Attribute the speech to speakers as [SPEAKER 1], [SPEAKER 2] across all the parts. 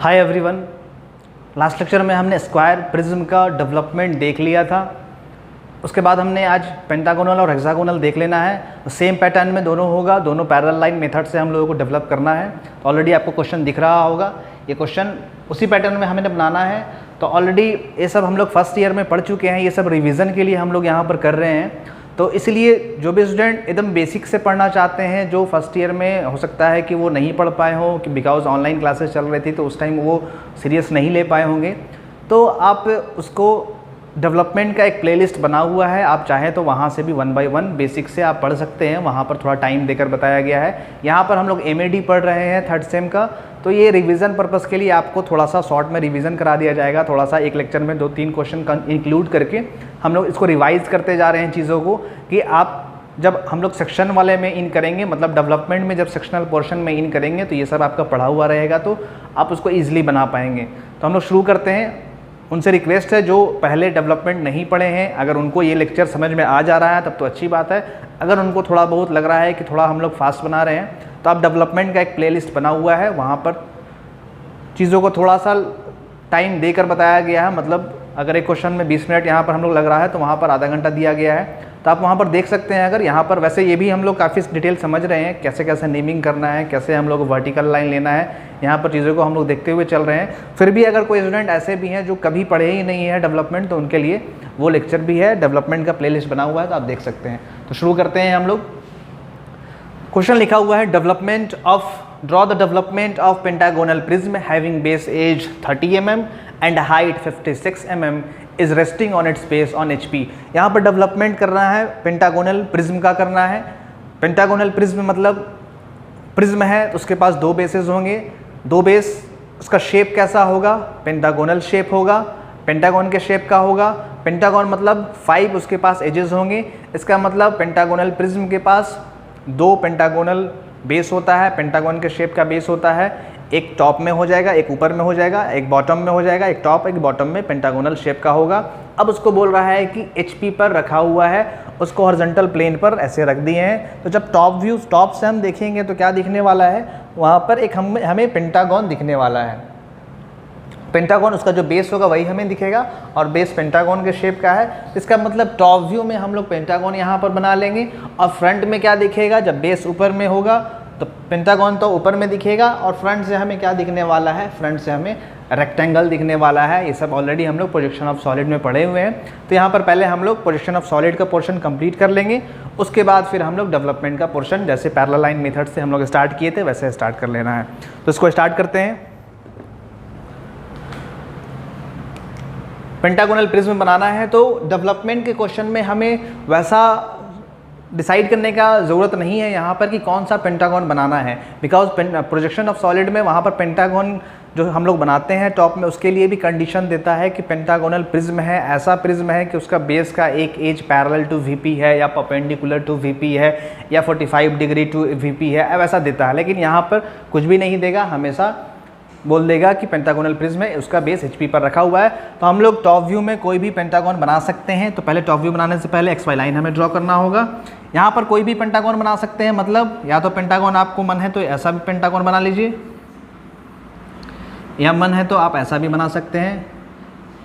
[SPEAKER 1] Hi everyone. Last lecture में हमने square prism का डेवलपमेंट देख लिया था। उसके बाद हमने आज पेंटागोनल और हेक्सागोनल देख लेना है। सेम पैटर्न में दोनों होगा, दोनों पैरेलल लाइन मेथड से हम लोगों को डेवलप करना है। तो ऑलरेडी आपको क्वेश्चन दिख रहा होगा, ये क्वेश्चन उसी पैटर्न में हमें बनाना है। तो ऑलरेडी ये सब हम लोग फर्स्ट ईयर में पढ़ चुके हैं, ये सब रिवीजन के लिए हम लोग यहाँ पर कर रहे हैं। तो इसलिए जो भी स्टूडेंट एकदम बेसिक से पढ़ना चाहते हैं, जो फर्स्ट ईयर में हो सकता है कि वो नहीं पढ़ पाए हों कि बिकॉज ऑनलाइन क्लासेस चल रही थी तो उस टाइम वो सीरियस नहीं ले पाए होंगे, तो आप उसको डेवलपमेंट का एक प्लेलिस्ट बना हुआ है, आप चाहें तो वहाँ से भी 1 बाय 1 बेसिक से आप पढ़ सकते हैं। वहाँ पर थोड़ा टाइम देकर बताया गया है। यहाँ पर हम लोग MAD पढ़ रहे हैं थर्ड सेम का, तो ये रिवीजन पर्पस के लिए आपको थोड़ा सा शॉर्ट में रिवीजन करा दिया जाएगा। थोड़ा सा एक लेक्चर में 2-3 क्वेश्चन इंक्लूड करके हम लोग इसको रिवाइज करते जा रहे हैं चीज़ों को, कि आप जब हम लोग सेक्शन वाले में इन करेंगे, मतलब डेवलपमेंट में जब सेक्शनल पोर्शन में इन करेंगे तो ये सब आपका पढ़ा हुआ रहेगा, तो आप उसको ईजिली बना पाएंगे। तो हम लोग शुरू करते हैं। उनसे रिक्वेस्ट है जो पहले डेवलपमेंट नहीं पढ़े हैं, अगर उनको ये लेक्चर समझ में आ जा रहा है तब तो अच्छी बात है। अगर उनको थोड़ा बहुत लग रहा है कि थोड़ा हम लोग फास्ट बना रहे हैं, तो आप डेवलपमेंट का एक प्लेलिस्ट बना हुआ है, वहाँ पर चीज़ों को थोड़ा सा टाइम देकर बताया गया है। मतलब अगर एक क्वेश्चन में 20 मिनट यहाँ पर हम लोग लग रहा है तो वहाँ पर आधा घंटा दिया गया है, तो आप वहाँ पर देख सकते हैं। अगर यहाँ पर वैसे ये भी हम लोग काफ़ी डिटेल समझ रहे हैं, कैसे कैसे नेमिंग करना है, कैसे हम लोग वर्टिकल लाइन लेना है, यहाँ पर चीज़ों को हम लोग देखते हुए चल रहे हैं। फिर भी अगर कोई स्टूडेंट ऐसे भी हैं जो कभी पढ़े ही नहीं है डेवलपमेंट, तो उनके लिए वो लेक्चर भी है, डेवलपमेंट का प्लेलिस्ट बना हुआ है, तो आप देख सकते हैं। तो शुरू करते हैं हम लोग। क्वेश्चन लिखा हुआ है, development of draw the development of pentagonal prism having base as 30 mm and height 56 mm is resting on its base on HP। यहाँ पर डेवलपमेंट करना है, पेंटागोनल प्रिज्म का करना है। पेंटागोनल प्रिज्म मतलब प्रिज्म है तो उसके पास 2 बेसेस होंगे, 2 बेस, उसका शेप कैसा होगा, पेंटागोनल शेप होगा, पेंटागोन के शेप का होगा। पेंटागोन मतलब 5 उसके पास एजेस होंगे, इसका मतलब पेंटागोनल प्रिज्म के पास 2 पेंटागोनल बेस होता है, पेंटागोन के शेप का बेस होता है। एक टॉप में हो जाएगा, एक ऊपर में हो जाएगा, एक बॉटम में हो जाएगा, एक टॉप एक बॉटम में पेंटागोनल शेप का होगा। अब उसको बोल रहा है कि HP पर रखा हुआ है, उसको हॉरिजॉन्टल प्लेन पर ऐसे रख दिए हैं। तो जब टॉप व्यू, टॉप से हम देखेंगे तो क्या दिखने वाला है, वहाँ पर एक हमें पेंटागोन दिखने वाला है। पेंटागोन उसका जो बेस होगा वही हमें दिखेगा, और बेस पेंटागोन के शेप का है। इसका मतलब टॉप व्यू में हम लोग पेंटागोन यहाँ पर बना लेंगे, और फ्रंट में क्या दिखेगा, जब बेस ऊपर में होगा तो पेंटागोन तो ऊपर में दिखेगा, और फ्रंट से हमें क्या दिखने वाला है, फ्रंट से हमें रेक्टेंगल दिखने वाला है। ये सब ऑलरेडी हम लोग प्रोजेक्शन ऑफ सॉलिड में पढ़े हुए हैं। तो यहाँ पर पहले हम लोग प्रोजेक्शन ऑफ सॉलिड का पोर्शन कंप्लीट कर लेंगे, उसके बाद फिर हम लोग डेवलपमेंट का पोर्शन, जैसे पैरेलल लाइन मेथड से हम लोग स्टार्ट किए थे वैसे स्टार्ट कर लेना है। तो इसको स्टार्ट करते हैं। पेंटागोनल प्रिज्म बनाना है तो डेवलपमेंट के क्वेश्चन में हमें वैसा डिसाइड करने का ज़रूरत नहीं है यहाँ पर कि कौन सा पेंटागन बनाना है, बिकॉज प्रोजेक्शन ऑफ सॉलिड में वहाँ पर पेंटागन जो हम लोग बनाते हैं टॉप में, उसके लिए भी कंडीशन देता है कि पेंटागोनल प्रिज्म है, ऐसा प्रिज्म है कि उसका बेस का एक एज पैरेलल टू VP है, या परपेंडिकुलर टू VP है, या 45 डिग्री टू VP है, वैसा देता है। लेकिन यहाँ पर कुछ भी नहीं देगा, हमेशा बोल देगा कि पेंटागोनल प्रिज्म है, उसका बेस HP पर रखा हुआ है। तो हम लोग टॉप व्यू में कोई भी पेंटागन बना सकते हैं। तो पहले टॉप व्यू बनाने से पहले XY लाइन हमें ड्रॉ करना होगा। यहाँ पर कोई भी पेंटागन बना सकते हैं, मतलब या तो पेंटागन आपको मन है तो ऐसा भी पेंटागन बना लीजिए, या मन है तो आप ऐसा भी बना सकते हैं।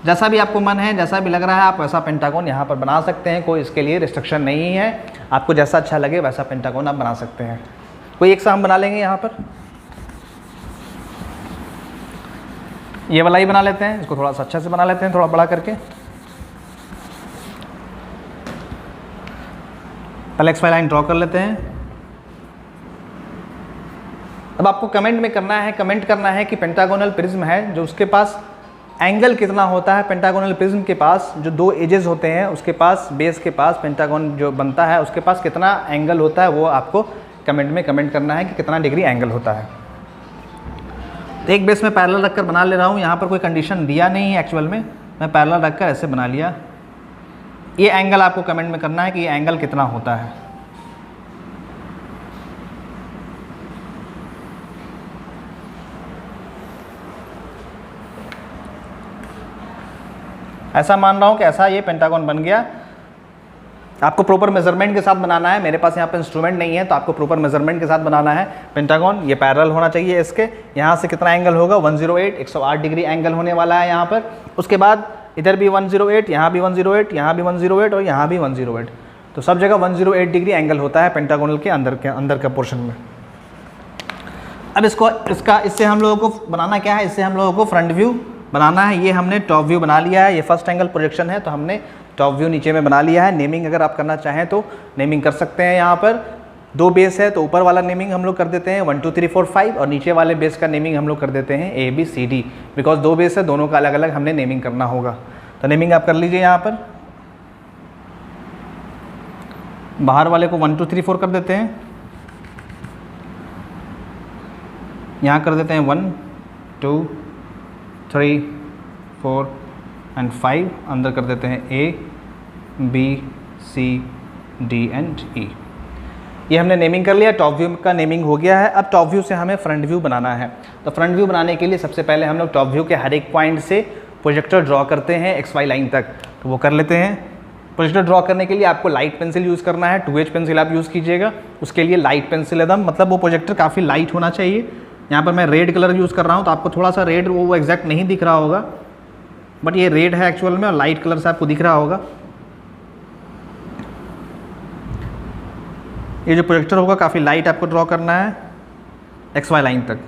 [SPEAKER 1] जैसा भी आपको मन है, जैसा भी लग रहा है, आप वैसा पेंटागन यहाँ पर बना सकते हैं। कोई इसके लिए रिस्ट्रिक्शन नहीं है, आपको जैसा अच्छा लगे वैसा पेंटागन आप बना सकते हैं। कोई एक सा हम बना लेंगे। यहाँ पर ये वाला ही बना लेते हैं, इसको थोड़ा सा अच्छा से बना लेते हैं, थोड़ा बड़ा करके। पहले XY लाइन ड्रॉ कर लेते हैं। अब आपको कमेंट में करना है, कमेंट करना है कि पेंटागोनल प्रिज्म है जो उसके पास एंगल कितना होता है। पेंटागोनल प्रिज्म के पास जो 2 एजेस होते हैं, उसके पास बेस के पास पेंटागन जो बनता है उसके पास कितना एंगल होता है, वो आपको कमेंट में कमेंट करना है कि कितना डिग्री एंगल होता है। तो एक बेस में पैरेलल रखकर बना ले रहा हूँ। यहाँ पर कोई कंडीशन दिया नहीं है एक्चुअल में, मैं पैरेलल रखकर ऐसे बना लिया। ये एंगल आपको कमेंट में करना है कि ये एंगल कितना होता है। ऐसा मान रहा हूँ कि ऐसा ये पेंटागन बन गया। आपको प्रॉपर मेजरमेंट के साथ बनाना है। मेरे पास यहाँ पे इंस्ट्रूमेंट नहीं है, तो आपको प्रॉपर मेजरमेंट के साथ बनाना है पेंटागन। ये पैरेलल होना चाहिए इसके। यहाँ से कितना एंगल होगा 108, 108 डिग्री एंगल होने वाला है यहाँ पर। उसके बाद इधर भी 108, यहाँ भी 108, यहाँ भी 108 और यहाँ भी 108। तो सब जगह 108 डिग्री एंगल होता है पेंटागोनल के अंदर का पोर्शन में। अब इससे हम लोगों को बनाना क्या है, इससे हम लोगों को फ्रंट व्यू बनाना है। ये हमने टॉप व्यू बना लिया है, ये फर्स्ट एंगल प्रोजेक्शन है, तो हमने टॉप व्यू नीचे में बना लिया है। नेमिंग अगर आप करना चाहें तो नेमिंग कर सकते हैं। यहाँ पर 2 बेस है, तो ऊपर वाला नेमिंग हम लोग कर देते हैं 1 2 3 4 5 और नीचे वाले बेस का नेमिंग हम लोग कर देते हैं ABCD, बिकॉज 2 बेस है, दोनों का अलग अलग हमने नेमिंग करना होगा। तो नेमिंग आप कर लीजिए। यहाँ पर बाहर वाले को 1 2 3 4 कर देते हैं, यहाँ कर देते हैं 1 2 3 4 एंड 5, अंदर कर देते हैं A B C D and E। ये हमने नेमिंग कर लिया, टॉप व्यू का नेमिंग हो गया है। अब टॉप व्यू से हमें फ्रंट व्यू बनाना है। तो फ्रंट व्यू बनाने के लिए सबसे पहले हम लोग टॉप व्यू के हर एक पॉइंट से प्रोजेक्टर ड्रॉ करते हैं XY लाइन तक, तो वो कर लेते हैं। प्रोजेक्टर ड्रॉ करने के लिए आपको लाइट पेंसिल यूज़ करना है, 2H पेंसिल आप यूज़ कीजिएगा। उसके लिए लाइट पेंसिल एकदम, मतलब वो प्रोजेक्टर काफ़ी लाइट होना चाहिए। यहाँ पर मैं रेड कलर यूज़ कर रहा हूँ, तो आपको थोड़ा सा रेड वो एग्जैक्ट नहीं दिख रहा होगा, बट ये रेड है एक्चुअल में और लाइट कलर से आपको दिख रहा होगा। ये जो प्रोजेक्टर होगा काफ़ी लाइट आपको ड्रॉ करना है XY लाइन तक।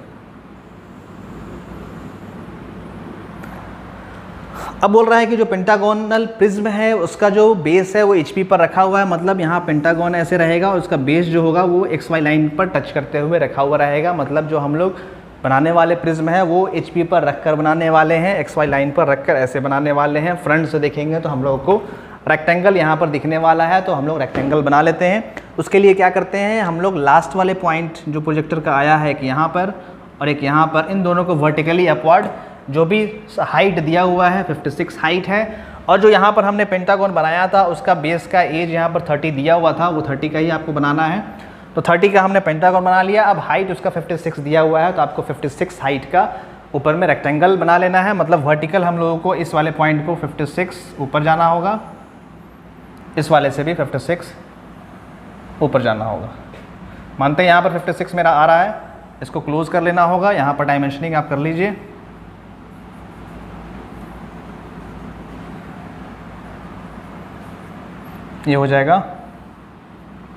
[SPEAKER 1] अब बोल रहा है कि जो पेंटागोनल प्रिज्म है उसका जो बेस है वो HP पर रखा हुआ है, मतलब यहाँ पेंटागन ऐसे रहेगा और उसका बेस जो होगा वो XY लाइन पर टच करते हुए रखा हुआ रहेगा। मतलब जो हम लोग बनाने वाले प्रिज्म है वो HP पर रखकर बनाने वाले हैं, XY लाइन पर रखकर ऐसे बनाने वाले हैं। फ्रंट से देखेंगे तो हम लोगों को रेक्टेंगल यहाँ पर दिखने वाला है, तो हम लोग रेक्टेंगल बना लेते हैं। उसके लिए क्या करते हैं, हम लोग लास्ट वाले पॉइंट जो प्रोजेक्टर का आया है, एक यहाँ पर और एक यहाँ पर, इन दोनों को वर्टिकली अपवर्ड जो भी हाइट दिया हुआ है 56 हाइट है, और जो यहाँ पर हमने पेंटागन बनाया था उसका बेस का एज यहाँ पर 30 दिया हुआ था, वो 30 का ही आपको बनाना है। तो 30 का हमने पेंटागन बना लिया। अब हाइट उसका 56 दिया हुआ है, तो आपको 56 हाइट का ऊपर में रेक्टेंगल बना लेना है। मतलब वर्टिकल हम लोगों को इस वाले पॉइंट को 56 ऊपर जाना होगा, इस वाले से भी 56 ऊपर जाना होगा। मानते हैं यहाँ पर 56 मेरा आ रहा है, इसको क्लोज कर लेना होगा। यहाँ पर डायमेंशनिंग आप कर लीजिए। ये हो जाएगा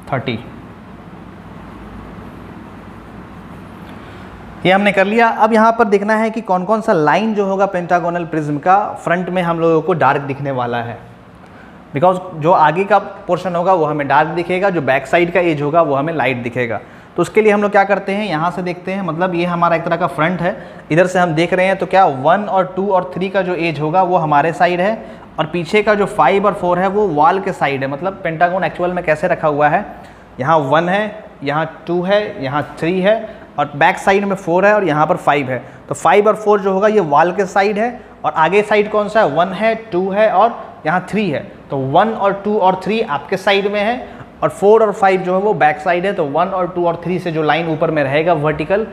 [SPEAKER 1] 30। ये हमने कर लिया। अब यहाँ पर देखना है कि कौन कौन सा लाइन जो होगा पेंटागोनल प्रिज्म का फ्रंट में हम लोगों को डार्क दिखने वाला है, बिकॉज जो आगे का पोर्शन होगा वो हमें डार्क दिखेगा, जो बैक साइड का एज होगा वो हमें लाइट दिखेगा। तो उसके लिए हम लोग क्या करते हैं, यहाँ से देखते हैं, मतलब ये हमारा एक तरह का फ्रंट है, इधर से हम देख रहे हैं, तो क्या 1 और 2 और 3 का जो एज होगा वो हमारे साइड है और पीछे का जो 5 और 4 है वो वॉल के साइड है। मतलब पेंटागन एक्चुअल में कैसे रखा हुआ है, यहाँ 1 है, यहाँ 2 है, यहाँ 3 है और बैक साइड में 4 है और यहाँ पर 5 है। तो 5 और 4 जो होगा ये वॉल के साइड है और आगे साइड कौन सा है, 1 है, 2 है और यहाँ 3 है। तो 1 और 2 और 3 आपके साइड में है और 4 और 5 जो है वो बैक साइड है। तो 1 और 2 और 3 से जो लाइन ऊपर में रहेगा वर्टिकल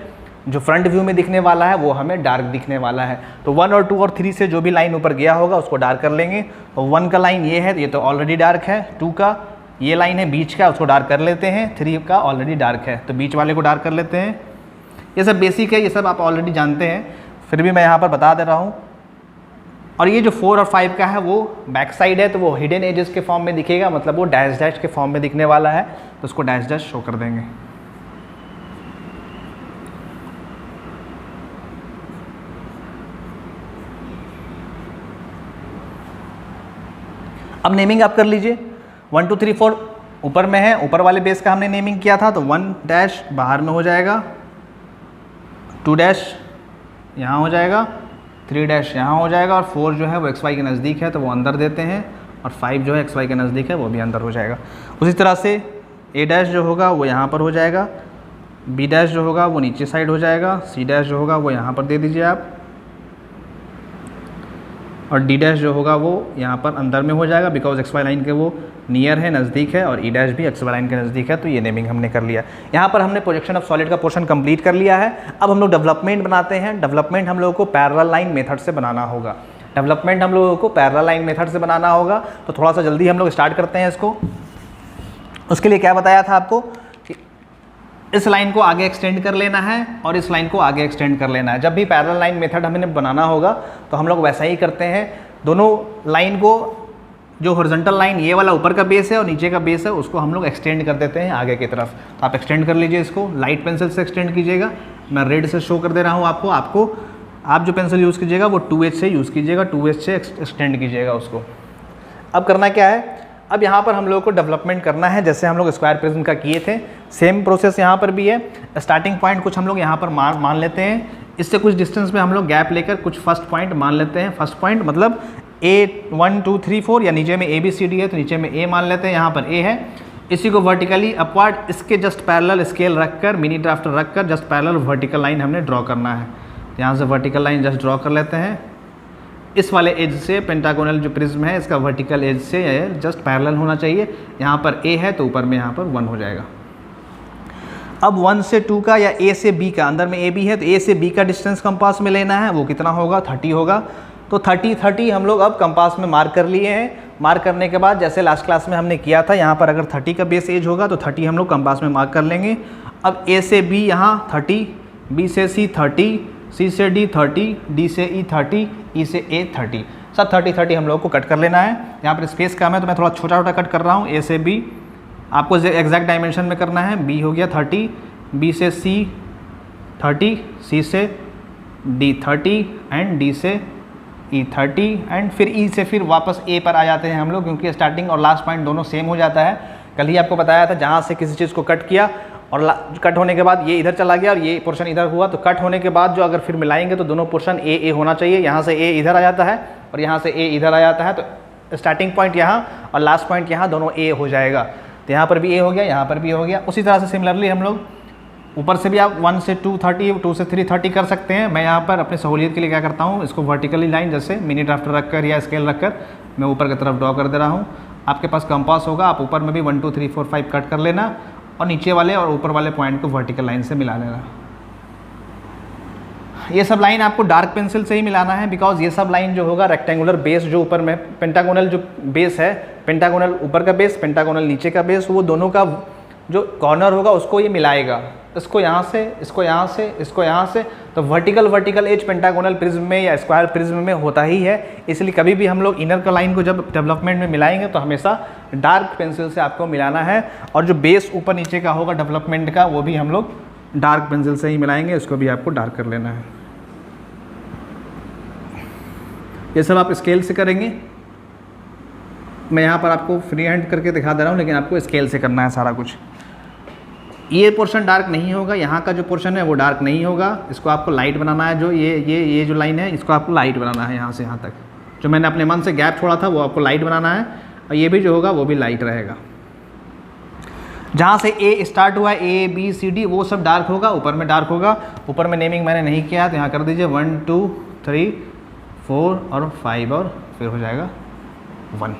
[SPEAKER 1] जो फ्रंट व्यू में दिखने वाला है वो हमें डार्क दिखने वाला है। तो 1 और 2 और 3 से जो भी लाइन ऊपर गया होगा उसको डार्क कर लेंगे। तो 1 का लाइन ये है, ये तो ऑलरेडी डार्क है। 2 का ये लाइन है बीच का, उसको डार्क कर लेते हैं। 3 का ऑलरेडी डार्क है, तो बीच वाले को डार्क कर लेते हैं। ये सब बेसिक है, ये सब आप ऑलरेडी जानते हैं, फिर भी मैं यहाँ पर बता दे रहा हूँ। और ये जो 4 और 5 का है वो बैक साइड है, तो वो हिडन एजेस के फॉर्म में दिखेगा, मतलब वो डैश डैश के फॉर्म में दिखने वाला है, तो उसको डैश डैश शो कर देंगे। अब नेमिंग आप कर लीजिए। 1 2 3 4 ऊपर में है, ऊपर वाले बेस का हमने नेमिंग किया था, तो 1 डैश बाहर में हो जाएगा, 2 डैश यहाँ हो जाएगा, 3 डैश यहाँ हो जाएगा और 4 जो है वो XY के नज़दीक है तो वो अंदर देते हैं और 5 जो है XY के नज़दीक है वो भी अंदर हो जाएगा। उसी तरह से A डैश जो होगा वो यहाँ पर हो जाएगा, B डैश जो होगा वो नीचे साइड हो जाएगा, C डैश जो होगा वो यहाँ पर दे दीजिए आप, और D डैश जो होगा वो यहाँ पर अंदर में हो जाएगा बिकॉज XY लाइन के वो नियर है, नज़दीक है, और E डैश भी XY लाइन के नज़दीक है। तो ये नेमिंग हमने कर लिया। यहाँ पर हमने प्रोजेक्शन ऑफ सॉलिड का पोर्शन कंप्लीट कर लिया है। अब हम लोग डेवलपमेंट बनाते हैं। डेवलपमेंट हम लोगों को पैरेलल लाइन मेथड से बनाना होगा। डेवलपमेंट हम लोगों को पैरेलल लाइन मेथड से बनाना होगा, तो थोड़ा सा जल्दी हम लोग स्टार्ट करते हैं इसको। उसके लिए क्या बताया था आपको कि इस लाइन को आगे एक्सटेंड कर लेना है और इस लाइन को आगे एक्सटेंड कर लेना है। जब भी पैरेलल लाइन मेथड हमें बनाना होगा तो हम लोग वैसा ही करते हैं, दोनों लाइन को, जो हॉरिजॉन्टल लाइन ये वाला ऊपर का बेस है और नीचे का बेस है, उसको हम लोग एक्सटेंड कर देते हैं आगे की तरफ। तो आप एक्सटेंड कर लीजिए, इसको लाइट पेंसिल से एक्सटेंड कीजिएगा। मैं रेड से शो कर दे रहा हूँ आपको आप जो पेंसिल यूज़ कीजिएगा वो 2H से यूज़ कीजिएगा, 2H से एक्सटेंड कीजिएगा उसको। अब करना क्या है, अब यहाँ पर हम लोग को डेवलपमेंट करना है जैसे हम लोग स्क्वायर प्रिज्म का किए थे, सेम प्रोसेस यहाँ पर भी है। स्टार्टिंग पॉइंट कुछ हम लोग यहाँ पर मान लेते हैं, इससे कुछ डिस्टेंस में हम लोग गैप लेकर कुछ फर्स्ट पॉइंट मान लेते हैं। फर्स्ट पॉइंट मतलब A1 2 3 4 या नीचे में ABCD है तो नीचे में A मान लेते हैं, यहाँ पर A है। इसी को वर्टिकली अपवर्ड इसके जस्ट पैरेलल स्केल रखकर, मिनी ड्राफ्टर रखकर जस्ट पैरेलल वर्टिकल लाइन हमने ड्रॉ करना है। यहाँ से वर्टिकल लाइन जस्ट ड्रॉ कर लेते हैं। इस वाले एज से पेंटागोनल जो प्रिज्म है इसका वर्टिकल एज से जस्ट पैरेलल होना चाहिए। यहाँ पर A है तो ऊपर में यहाँ पर 1 हो जाएगा। अब 1 से 2 का या A से B का, अंदर में AB है तो A से B का डिस्टेंस कंपास में लेना है, वो कितना होगा 30 होगा। तो 30 हम लोग अब कंपास में मार्क कर लिए हैं। मार्क करने के बाद जैसे लास्ट क्लास में हमने किया था, यहाँ पर अगर 30 का बेस एज होगा तो 30 हम लोग कंपास में मार्क कर लेंगे। अब A से B यहाँ 30, B से C 30, C से D 30, D से E 30, E से A 30, सब 30 हम लोग को कट कर लेना है। यहाँ पर स्पेस कम है तो मैं थोड़ा छोटा छोटा कट कर रहा हूँ। A से B आपको एग्जैक्ट डायमेंशन में करना है। B हो गया 30, B से C 30, C से D 30 एंड D से E 30 एंड फिर E से फिर वापस A पर आ जाते हैं हम लोग, क्योंकि स्टार्टिंग और लास्ट पॉइंट दोनों सेम हो जाता है। कल ही आपको बताया था जहाँ से किसी चीज़ को कट किया और कट होने के बाद ये इधर चला गया और ये पोर्शन इधर हुआ, तो कट होने के बाद जो अगर फिर मिलाएंगे तो दोनों पोर्शन A होना चाहिए। यहाँ से A इधर आ जाता है और यहाँ से A इधर आ जाता है, तो स्टार्टिंग पॉइंट यहाँ और लास्ट पॉइंट यहाँ दोनों A हो जाएगा। तो यहाँ पर भी A हो गया, यहाँ पर भी हो गया। उसी तरह से सिमिलरली हम लोग ऊपर से भी आप 1 से 2 30, 2 से 3 30 कर सकते हैं। मैं यहाँ पर अपनी सहूलियत के लिए क्या करता हूँ, इसको वर्टिकली लाइन जैसे मिनी ड्राफ्टर रखकर या स्केल रखकर मैं ऊपर की तरफ ड्रॉ कर दे रहा हूँ। आपके पास कंपास होगा, आप ऊपर में भी 1 2 3 4 5 कट कर लेना और नीचे वाले और ऊपर वाले पॉइंट को वर्टिकल लाइन से मिला लेना। ये सब लाइन आपको डार्क पेंसिल से ही मिलाना है, बिकॉज ये सब लाइन जो होगा रेक्टेंगुलर बेस जो ऊपर में पेंटागोनल जो बेस है, पेंटागोनल ऊपर का बेस, पेंटागोनल नीचे का बेस, वो दोनों का जो कॉर्नर होगा उसको ये मिलाएगा। इसको यहाँ से, इसको यहाँ से, इसको यहाँ से, तो वर्टिकल एज पेंटागोनल प्रिज्म में या स्क्वायर प्रिज्म में होता ही है। इसलिए कभी भी हम लोग इनर का लाइन को जब डेवलपमेंट में मिलाएंगे तो हमेशा डार्क पेंसिल से आपको मिलाना है, और जो बेस ऊपर नीचे का होगा डेवलपमेंट का वो भी हम लोग डार्क पेंसिल से ही मिलाएंगे। इसको भी आपको डार्क कर लेना है। ये सब आप स्केल से करेंगे। मैं यहाँ पर आपको फ्री हैंड करके दिखा दे रहा हूँ, लेकिन आपको स्केल से करना है सारा कुछ। ये पोर्शन डार्क नहीं होगा, यहाँ का जो पोर्शन है वो डार्क नहीं होगा, इसको आपको लाइट बनाना है। जो ये जो लाइन है इसको आपको लाइट बनाना है, यहाँ से यहाँ तक जो मैंने अपने मन से गैप छोड़ा था वो आपको लाइट बनाना है, और ये भी जो होगा वो भी लाइट रहेगा। जहाँ से A स्टार्ट हुआ है A B C D वो सब डार्क होगा, ऊपर में डार्क होगा। ऊपर में नेमिंग मैंने नहीं किया तो यहाँ कर दीजिए 1 2 3 4 और 5 और फिर हो जाएगा 1।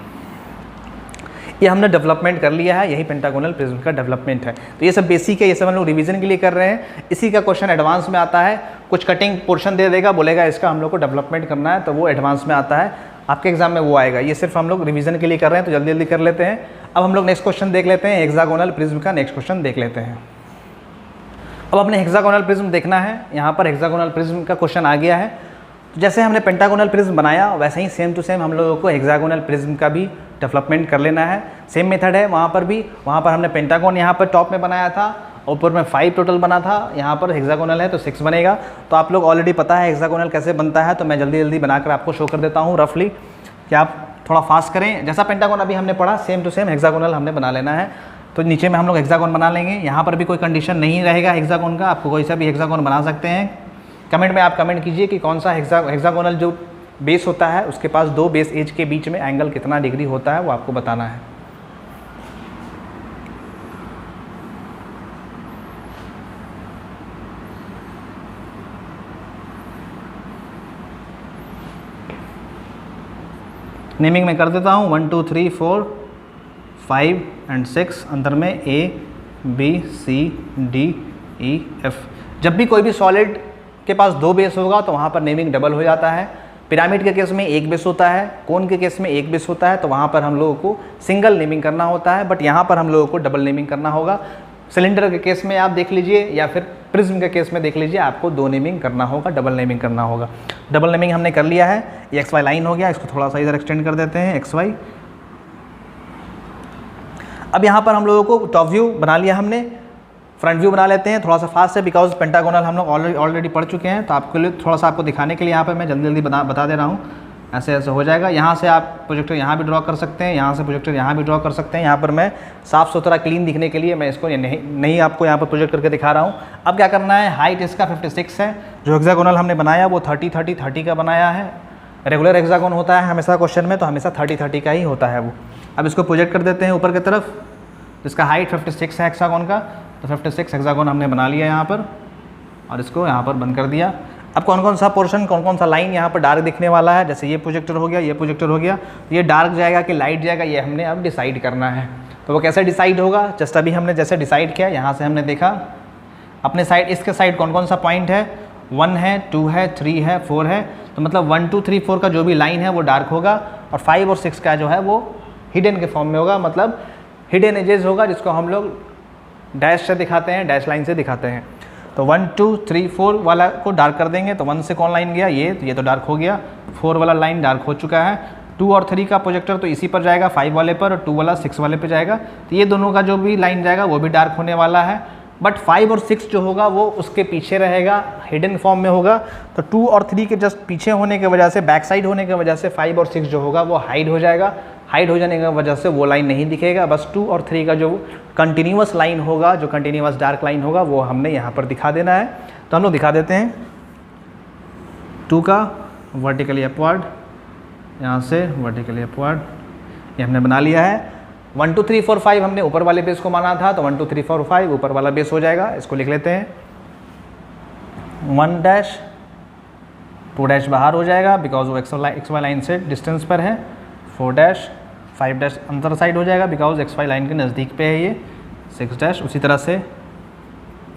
[SPEAKER 1] ये हमने डेवलपमेंट कर लिया है, यही पेंटागोनल प्रिज्म का डेवलपमेंट है। तो ये सब बेसिक है, ये सब हम लोग रिवीजन के लिए कर रहे हैं। इसी का क्वेश्चन एडवांस में आता है, कुछ कटिंग पोर्शन दे देगा, बोलेगा इसका हम लोग को डेवलपमेंट करना है, तो वो एडवांस में आता है, आपके एग्जाम में वो आएगा। ये सिर्फ हम लोग रिवीजन के लिए कर रहे हैं, तो जल्दी जल्दी कर लेते हैं। अब हम लोग नेक्स्ट क्वेश्चन देख लेते हैं, हेक्सागोनल प्रिज्म का नेक्स्ट क्वेश्चन देख लेते हैं। अब अपने हेक्सागोनल प्रिज्म देखना है, यहाँ पर हेक्सागोनल प्रिज्म का क्वेश्चन आ गया है। जैसे हमने पेंटागोनल प्रिज्म बनाया वैसे ही सेम टू सेम हम लोगों को हेक्सागोनल प्रिज्म का भी डेवलपमेंट कर लेना है। सेम मेथड है वहाँ पर भी, वहाँ पर हमने पेंटागोन यहाँ पर टॉप में बनाया था, ऊपर में 5 टोटल बना था, यहाँ पर हेक्सागोनल है तो 6 बनेगा। तो आप लोग ऑलरेडी पता है हेक्सागोनल कैसे बनता है, तो मैं जल्दी जल्दी बनाकर आपको शो कर देता हूँ रफली, कि आप थोड़ा फास्ट करें। जैसा पेंटागोन अभी हमने पढ़ा सेम टू सेम हेक्सागोनल हमने बना लेना है। तो नीचे में हम लोग हेक्सागोन बना लेंगे। यहाँ पर भी कोई कंडीशन नहीं रहेगा हेक्सागोन का, आपको कोई सा भी हेक्सागोन बना सकते हैं। कमेंट में आप कमेंट कीजिए कि कौन सा हेक्सागोनल जो बेस होता है उसके पास 2 बेस एज के बीच में एंगल कितना डिग्री होता है वो आपको बताना है। नेमिंग में कर देता हूँ 1 2 3 4 5 एंड 6, अंदर में A B C D E F। जब भी कोई भी सॉलिड के पास 2 बेस होगा तो वहाँ पर नेमिंग डबल हो जाता है। पिरामिड के केस में एक बेस होता है, कोन के केस में एक बेस होता है, तो वहाँ पर हम लोगों को सिंगल नेमिंग करना होता है, बट यहाँ पर हम लोगों को डबल नेमिंग करना होगा। सिलेंडर के केस में आप देख लीजिए या फिर प्रिज्म के केस में देख लीजिए, आपको 2 नेमिंग करना होगा, डबल नेमिंग करना होगा। डबल नेमिंग हमने कर लिया है, ये XY लाइन हो गया, इसको थोड़ा सा इधर एक्सटेंड कर देते हैं XY। अब यहाँ पर हम लोगों को टॉप व्यू बना लिया हमने, फ्रंट व्यू बना लेते हैं। थोड़ा सा फास्ट है बिकॉज पेंटागोनल हम लोग ऑलरेडी पढ़ चुके हैं, तो आपके लिए थोड़ा सा आपको दिखाने के लिए यहाँ पर मैं जल्दी जल्दी बता दे रहा हूँ। ऐसे ऐसे हो जाएगा। यहाँ से आप प्रोजेक्टर यहाँ भी ड्रॉ कर सकते हैं, यहाँ से प्रोजेक्टर यहाँ भी ड्रॉ कर सकते हैं। यहाँ पर मैं साफ़ सुथरा क्लीन दिखने के लिए मैं इसको नहीं आपको यहाँ पर प्रोजेक्ट करके दिखा रहा हूँ। अब क्या करना है, हाइट इसका 56 है, जो हेक्सागोनल हमने बनाया वो 30-30-30 का बनाया है। रेगुलर हेक्सागोन होता है हमेशा क्वेश्चन में, तो हमेशा 30-30 का ही होता है वो। अब इसको प्रोजेक्ट कर देते हैं ऊपर की तरफ। इसका हाइट 56 है हेक्सागोन का, तो 56 हेक्सागोन हमने बना लिया यहाँ पर और इसको यहाँ पर बंद कर दिया। अब कौन कौन सा पोर्शन, कौन कौन सा लाइन यहाँ पर डार्क दिखने वाला है, जैसे ये प्रोजेक्टर हो गया, ये प्रोजेक्टर हो गया, ये डार्क जाएगा कि लाइट जाएगा, ये हमने अब डिसाइड करना है। तो वो कैसे डिसाइड होगा, जस्ट अभी हमने जैसे डिसाइड किया, यहाँ से हमने देखा अपने साइड, इसके साइड कौन कौन सा पॉइंट है, 1 है, 2 है, 3 है, 4 है, तो मतलब 1 2 3 4 का जो भी लाइन है वो डार्क होगा और 5 और 6 का जो है वो हिडन के फॉर्म में होगा, मतलब हिडन एजेस होगा, जिसको हम लोग डैश से दिखाते हैं, डैश लाइन से दिखाते हैं। तो 1 2 3 4 वाला को डार्क कर देंगे, तो 1 से कौन लाइन गया, ये तो डार्क हो गया, 4 वाला लाइन डार्क हो चुका है, 2 और 3 का प्रोजेक्टर तो इसी पर जाएगा, 5 वाले पर, और 2 वाला 6 वाले पे जाएगा, तो ये दोनों का जो भी लाइन जाएगा वो भी डार्क होने वाला है। बट 5 और 6 जो होगा वो उसके पीछे रहेगा, हिडन फॉर्म में होगा। तो 2 और 3 के जस्ट पीछे होने की वजह से, बैक साइड होने की वजह से 5 और 6 जो होगा वो हाइड हो जाएगा। हाइड हो जाने की वजह से वो लाइन नहीं दिखेगा, बस 2 और 3 का जो कंटिन्यूअस लाइन होगा, जो कंटिन्यूअस डार्क लाइन होगा वो हमने यहाँ पर दिखा देना है। तो हम लोग दिखा देते हैं 2 का वर्टिकली अपवर्ड, यहाँ से वर्टिकली अपवर्ड, ये हमने बना लिया है। 1 2 3 4 5 हमने ऊपर वाले बेस को माना था, तो 1 2 3 4 5 ऊपर वाला बेस हो जाएगा। इसको लिख लेते हैं, 1 डैश 2 डैश बाहर हो जाएगा बिकॉज वो XY लाइन से डिस्टेंस पर है, 4 डैश 5 डैश अंदर साइड हो जाएगा बिकॉज XY लाइन के नज़दीक पे है ये, 6 डैश। उसी तरह से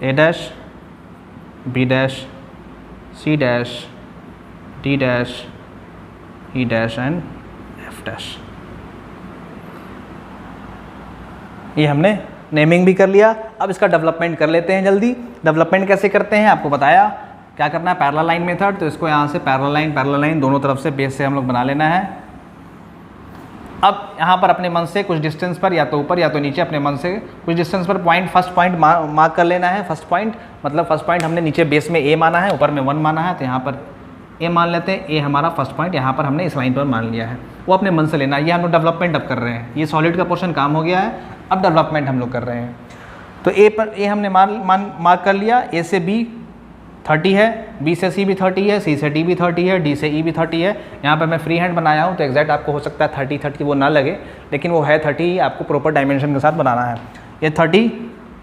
[SPEAKER 1] A dash, B dash, C dash, D dash, E dash and F dash. ये हमने नेमिंग भी कर लिया। अब इसका डेवलपमेंट कर लेते हैं जल्दी। डेवलपमेंट कैसे करते हैं आपको बताया, क्या करना है, पैरेलल लाइन मेथड। तो इसको यहाँ से पैरेलल लाइन दोनों तरफ से बेस से हम लोग बना लेना है। अब यहाँ पर अपने मन से कुछ डिस्टेंस पर, या तो ऊपर या तो नीचे, अपने मन से कुछ डिस्टेंस पर फर्स्ट पॉइंट मार्क कर लेना है। फर्स्ट पॉइंट मतलब फर्स्ट पॉइंट हमने नीचे बेस में A माना है, ऊपर में 1 माना है, तो यहाँ पर A मान लेते हैं। A हमारा फर्स्ट पॉइंट यहाँ पर हमने इस लाइन पर मान लिया है, वो अपने मन से लेना है। ये हम लोग डेवलपमेंट अब कर रहे हैं, ये सॉलिड का पोर्शन काम हो गया है, अब डेवलपमेंट हम लोग कर रहे हैं। तो A हमने मार्क कर लिया, A से B 30 है, B से C भी 30 है, C से D भी 30 है, D से E भी 30 है। यहाँ पर मैं फ्री हैंड बनाया हूँ तो एग्जैक्ट आपको हो सकता है 30 वो ना लगे, लेकिन वो है 30, आपको प्रॉपर डायमेंशन के साथ बनाना है। ये 30,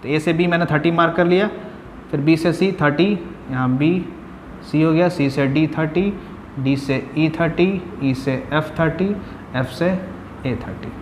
[SPEAKER 1] तो A से B मैंने 30 मार्क कर लिया, फिर B से C 30, यहाँ B C हो गया, C से D 30, D से E 30, E से F 30, F से A 30।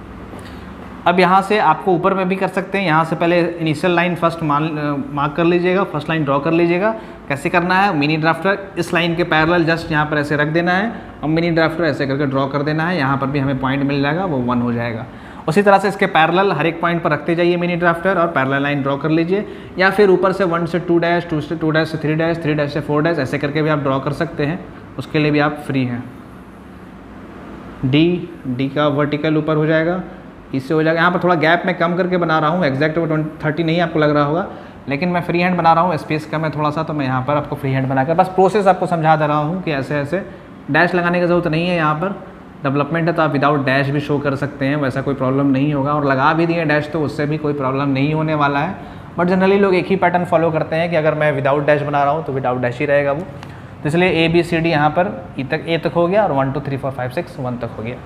[SPEAKER 1] अब यहाँ से आपको ऊपर में भी कर सकते हैं। यहाँ से पहले इनिशियल लाइन फर्स्ट मार्क कर लीजिएगा, फर्स्ट लाइन ड्रॉ कर लीजिएगा। कैसे करना है, मिनी ड्राफ्टर इस लाइन के पैरेलल जस्ट यहाँ पर ऐसे रख देना है और मिनी ड्राफ्टर ऐसे करके ड्रॉ कर देना है। यहाँ पर भी हमें पॉइंट मिल जाएगा, वो 1 हो जाएगा। उसी तरह से इसके पैरेलल हर एक पॉइंट पर रखते जाइए मिनी ड्राफ्टर और पैरेलल लाइन ड्रॉ कर लीजिए, या फिर ऊपर से 1 से 2 डैश, 2 से 2 डैश से 3 डैश, 3 डैश से 4 डैश, ऐसे करके भी आप ड्रॉ कर सकते हैं। उसके लिए भी आप फ्री हैं। डी का वर्टिकल ऊपर हो जाएगा, इससे हो जाएगा। यहाँ पर थोड़ा गैप मैं कम करके बना रहा हूँ, एग्जैक्ट वो 30 नहीं आपको लग रहा होगा, लेकिन मैं फ्री हैंड बना रहा हूँ, स्पेस कम है थोड़ा सा, तो मैं यहाँ पर आपको फ्री हैंड बनाकर बस प्रोसेस आपको समझा दे रहा हूँ कि ऐसे ऐसे। डैश लगाने की ज़रूरत नहीं है, यहाँ पर डेवलपमेंट है तो आप विदाउट डैश भी शो कर सकते हैं, वैसा कोई प्रॉब्लम नहीं होगा। और लगा भी दिए डैश तो उससे भी कोई प्रॉब्लम नहीं होने वाला है। बट जनरली लोग एक ही पैटर्न फॉलो करते हैं कि अगर मैं विदाउट डैश बना रहा हूँ तो विदाउट डैश ही रहेगा वो। तो इसलिए ABCD यहाँ पर A तक हो गया और 1 2 3 4 5 6 1 तक हो गया।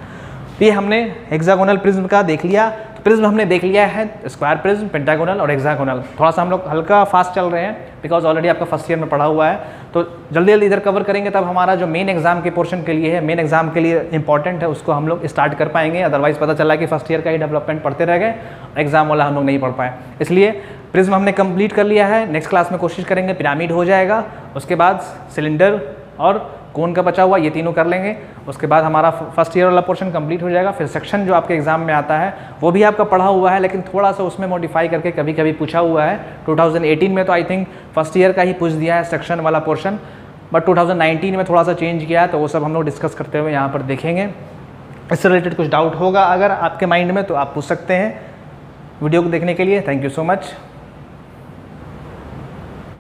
[SPEAKER 1] ये हमने हेक्सागोनल प्रिज्म का देख लिया। तो प्रिज्म हमने देख लिया है, स्क्वायर प्रिज्म, पेंटागोनल और हेक्सागोनल। थोड़ा सा हम लोग हल्का फास्ट चल रहे हैं बिकॉज ऑलरेडी आपका फर्स्ट ईयर में पढ़ा हुआ है, तो जल्दी जल्दी इधर कवर करेंगे, तब हमारा जो मेन एग्जाम के पोर्शन के लिए है, मेन एग्जाम के लिए इंपॉर्टेंट है, उसको हम लोग स्टार्ट कर पाएंगे। अदरवाइज पता चला कि फर्स्ट ईयर का ही डेवलपमेंट पढ़ते रह गए, एग्जाम वाला हम लोग नहीं पढ़ पाए। इसलिए प्रिज्म हमने कंप्लीट कर लिया है। नेक्स्ट क्लास में कोशिश करेंगे पिरामिड हो जाएगा, उसके बाद सिलेंडर और कोन का बचा हुआ, ये तीनों कर लेंगे। उसके बाद हमारा फर्स्ट ईयर वाला पोर्शन कंप्लीट हो जाएगा। फिर सेक्शन जो आपके एग्जाम में आता है वो भी आपका पढ़ा हुआ है, लेकिन थोड़ा सा उसमें मॉडिफाई करके कभी कभी पूछा हुआ है। 2018 में तो आई थिंक फर्स्ट ईयर का ही पूछ दिया है सेक्शन वाला पोर्शन, बट 2019 में थोड़ा सा चेंज किया है, तो वो सब हम लोग डिस्कस करते हुए यहाँ पर देखेंगे। इससे रिलेटेड कुछ डाउट होगा अगर आपके माइंड में तो आप पूछ सकते हैं। वीडियो को देखने के लिए थैंक यू सो मच।